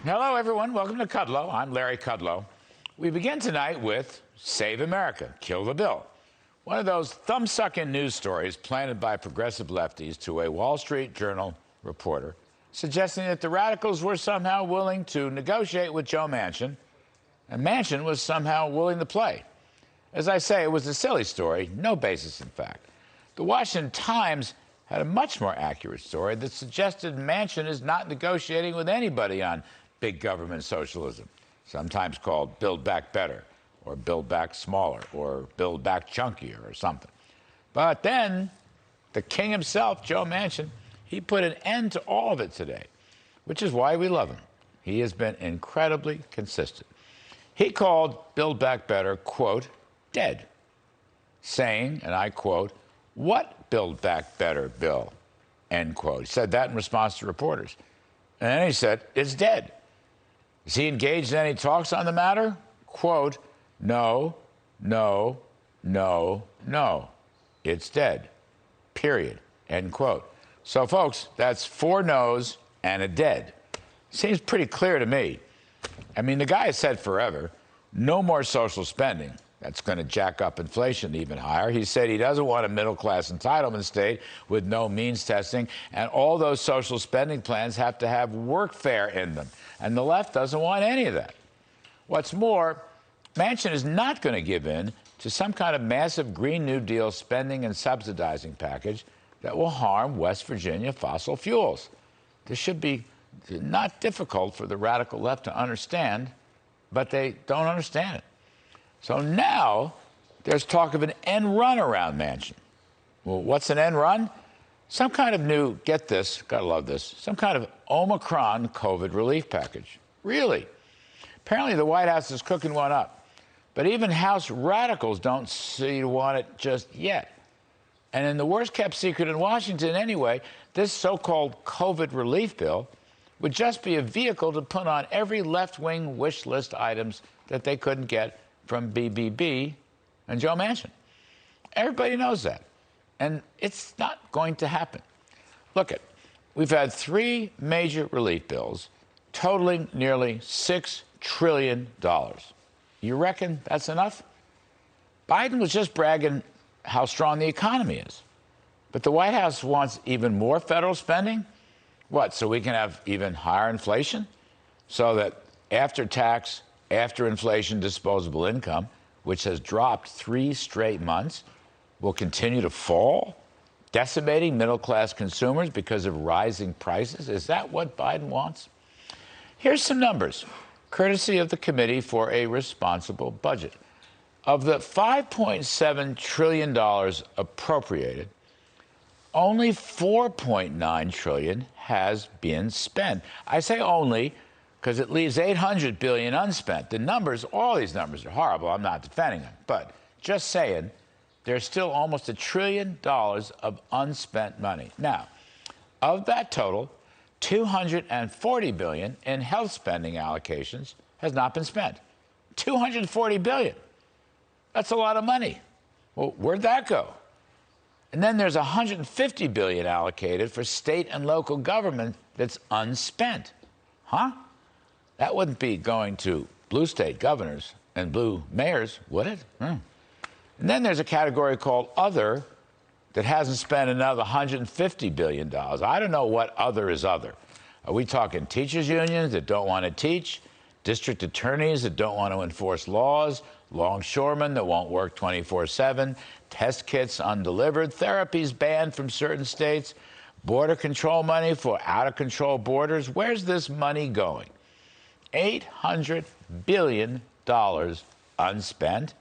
Hello, everyone. Welcome to Kudlow. I'm Larry Kudlow. We begin tonight with Save America, Kill the Bill. One of those thumb-sucking news stories planted by progressive lefties to a Wall Street Journal reporter, suggesting that the radicals were somehow willing to negotiate with Joe Manchin, and Manchin was somehow willing to play. As I say, it was a silly story, no basis in fact. The Washington Times had a much more accurate story that suggested Manchin is not negotiating with anybody on big government socialism, sometimes called Build Back Better, or Build Back Smaller, or Build Back Chunkier, or something. But then, the king himself, Joe Manchin, he put an end to all of it today, which is why we love him. He has been incredibly consistent. He called Build Back Better, quote, dead, saying, and I quote, "What Build Back Better bill?" End quote. He said that in response to reporters. And then he said, it's dead. Is he engaged in any talks on the matter? Quote, no, no, no, no. It's dead. Period. End quote. So, folks, that's 4 no's and a dead. Seems pretty clear to me. I mean, the guy has said forever, no more social spending. That's going to jack up inflation even higher. He said he doesn't want a middle-class entitlement state with no means testing, and all those social spending plans have to have workfare in them. And the left doesn't want any of that. What's more, Manchin is not going to give in to some kind of massive Green New Deal spending and subsidizing package that will harm West Virginia fossil fuels. This should be not difficult for the radical left to understand, but they don't understand it. So now there's talk of an end run around Manchin. Well, what's an end run? Some kind of new, get this, gotta love this, some kind of Omicron COVID relief package. Really? Apparently the White House is cooking one up. But even House radicals don't seem to want it just yet. And in the worst kept secret in Washington anyway, this so-called COVID relief bill would just be a vehicle to put on every left-wing wish list items that they couldn't get from BBB and Joe Manchin. Everybody knows that. And it's not going to happen. Look it, we've had 3 major relief bills totaling nearly $6 trillion. You reckon that's enough? Biden was just bragging how strong the economy is. But the White House wants even more federal spending? What, so we can have even higher inflation? So that after tax, after inflation disposable income, which has dropped 3 straight months, will continue to fall, decimating middle-class consumers because of rising prices? Is that what Biden wants? Here's some numbers, courtesy of the Committee for a Responsible Budget. Of the $5.7 trillion appropriated, only $4.9 trillion has been spent. I say only because it leaves $800 billion unspent. The numbers, all these numbers are horrible. I'm not defending them. But just saying, there's still almost $1 trillion of unspent money. Now, of that total, $240 billion in health spending allocations has not been spent. $240 billion. That's a lot of money. Well, where'd that go? And then there's $150 billion allocated for state and local government that's unspent. Huh? That wouldn't be going to blue state governors and blue mayors, would it? And then there's a category called Other that hasn't spent another $150 billion. I don't know what other is other. Are we talking teachers' unions that don't want to teach, district attorneys that don't want to enforce laws, longshoremen that won't work 24/7, test kits undelivered, therapies banned from certain states, border control money for out-of-control borders? Where's this money going? $800 billion unspent.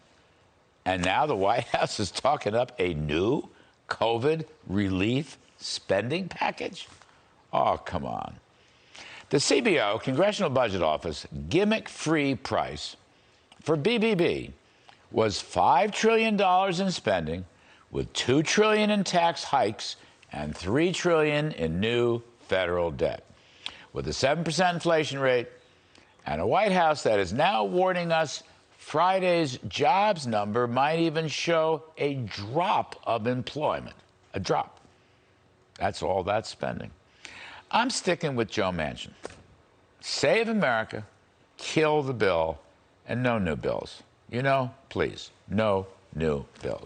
And now the White House is talking up a new COVID relief spending package? Oh, come on. The CBO, Congressional Budget Office, gimmick-free price for BBB was $5 trillion in spending, with $2 trillion in tax hikes and $3 trillion in new federal debt. With a 7% inflation rate and a White House that is now warning us Friday's jobs number might even show a drop of employment. A drop. That's all that spending. I'm sticking with Joe Manchin. Save America, kill the bill, and no new bills. You know, please, no new bills.